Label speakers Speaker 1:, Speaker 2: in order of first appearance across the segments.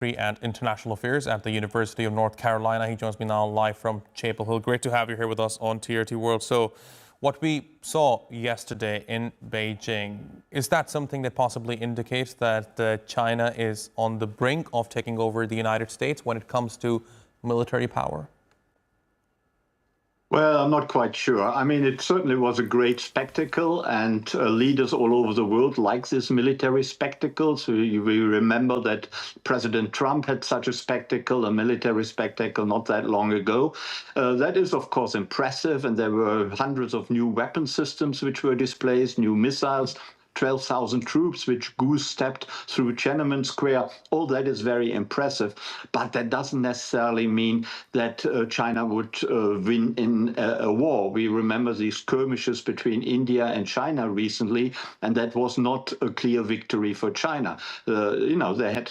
Speaker 1: And International Affairs at the University of North Carolina. He joins me now live from Chapel Hill. Great to have you here with us on TRT World. So what we saw yesterday in Beijing, is that something that possibly indicates that China is on the brink of taking over the United States when it comes to military power?
Speaker 2: Well, I'm not quite sure. I mean, it certainly was a great spectacle, and leaders all over the world like this military spectacle. So we remember that President Trump had such a spectacle, a military spectacle, not that long ago. That is, of course, impressive, and there were hundreds of new weapon systems which were displayed, new missiles. 12,000 troops which goose-stepped through Tiananmen Square. All that is very impressive, but that doesn't necessarily mean that China would win in a war. We remember these skirmishes between India and China recently, and that was not a clear victory for China. They had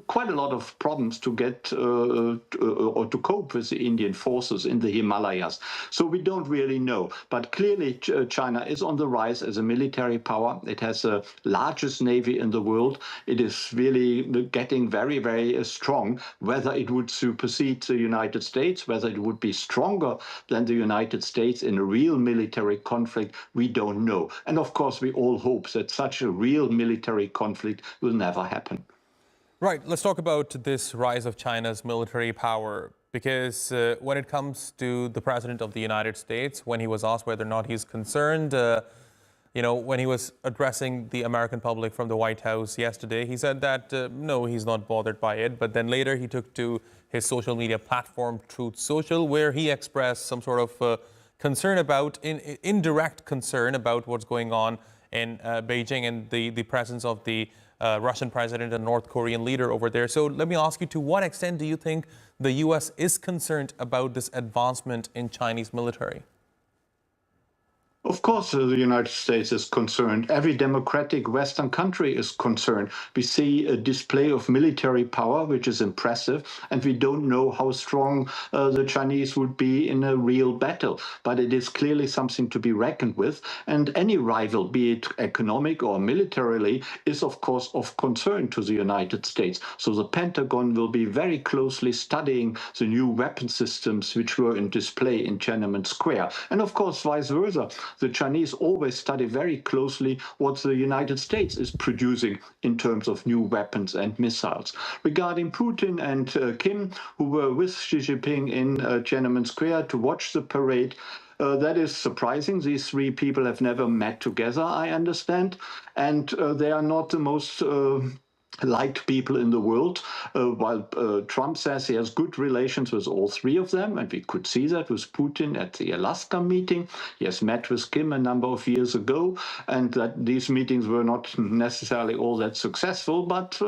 Speaker 2: quite a lot of problems to get or to cope with the Indian forces in the Himalayas. So we don't really know, but clearly China is on the rise as a military power. It has the largest navy in the world. It is really getting very, very strong. Whether it would supersede the United States, whether it would be stronger than the United States in a real military conflict, we don't know. And of course, we all hope that such a real military conflict will never happen.
Speaker 1: Right. Let's talk about this rise of China's military power, because when it comes to the President of the United States, when he was asked whether or not he's concerned, when he was addressing the American public from the White House yesterday, he said that, no, he's not bothered by it. But then later he took to his social media platform, Truth Social, where he expressed some sort of concern about, indirect concern about what's going on in Beijing and the presence of the Russian president and North Korean leader over there. So let me ask you, to what extent do you think the U.S. is concerned about this advancement in Chinese military?
Speaker 2: Of course, the United States is concerned. Every democratic Western country is concerned. We see a display of military power, which is impressive, and we don't know how strong the Chinese would be in a real battle. But it is clearly something to be reckoned with. And any rival, be it economic or militarily, is, of course, of concern to the United States. So the Pentagon will be very closely studying the new weapon systems which were in display in Tiananmen Square. And, of course, vice versa. The Chinese always study very closely what the United States is producing in terms of new weapons and missiles. Regarding Putin and Kim, who were with Xi Jinping in Tiananmen Square to watch the parade, that is surprising. These three people have never met together, I understand, and they are not the most liked people in the world, while Trump says he has good relations with all three of them, and we could see that with Putin at the Alaska meeting. He has met with Kim a number of years ago, and that these meetings were not necessarily all that successful, but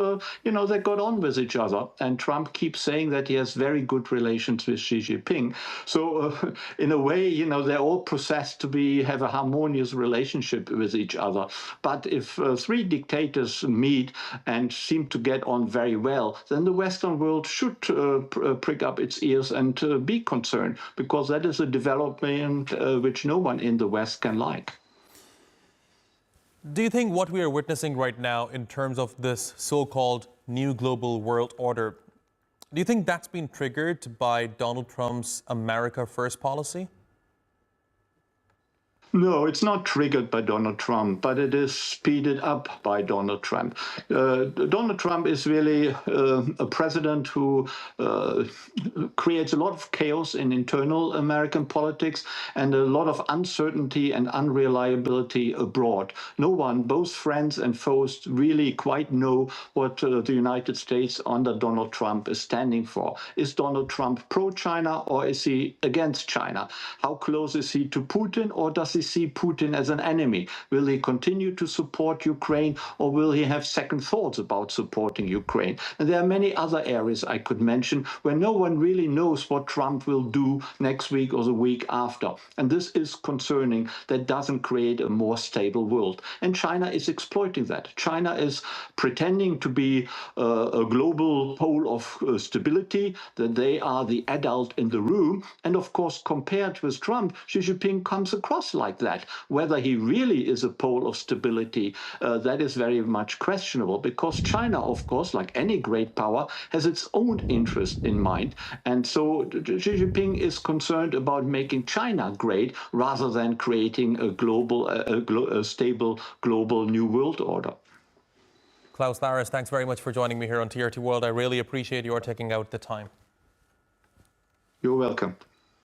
Speaker 2: they got on with each other, and Trump keeps saying that he has very good relations with Xi Jinping. So in a way, they're all processed to have a harmonious relationship with each other. But if three dictators meet and seem to get on very well, then the Western world should prick up its ears and be concerned, because that is a development which no one in the West can like.
Speaker 1: Do you think what we are witnessing right now in terms of this so-called new global world order, do you think that's been triggered by Donald Trump's America First policy?
Speaker 2: No, it's not triggered by Donald Trump, but it is speeded up by Donald Trump. Donald Trump is really a president who creates a lot of chaos in internal American politics and a lot of uncertainty and unreliability abroad. No one, both friends and foes, really quite know what the United States under Donald Trump is standing for. Is Donald Trump pro-China, or is he against China? How close is he to Putin, or does he see Putin as an enemy? Will he continue to support Ukraine, or will he have second thoughts about supporting Ukraine? And there are many other areas I could mention where no one really knows what Trump will do next week or the week after. And this is concerning. That doesn't create a more stable world. And China is exploiting that. China is pretending to be a global pole of stability, that they are the adult in the room. And of course, compared with Trump, Xi Jinping comes across like like that. Whether he really is a pole of stability, that is very much questionable, because China, of course, like any great power, has its own interest in mind. And so Xi Jinping is concerned about making China great rather than creating a stable global new world order.
Speaker 1: Klaus Larres, thanks very much for joining me here on TRT World. I really appreciate your taking out the time.
Speaker 2: You're welcome.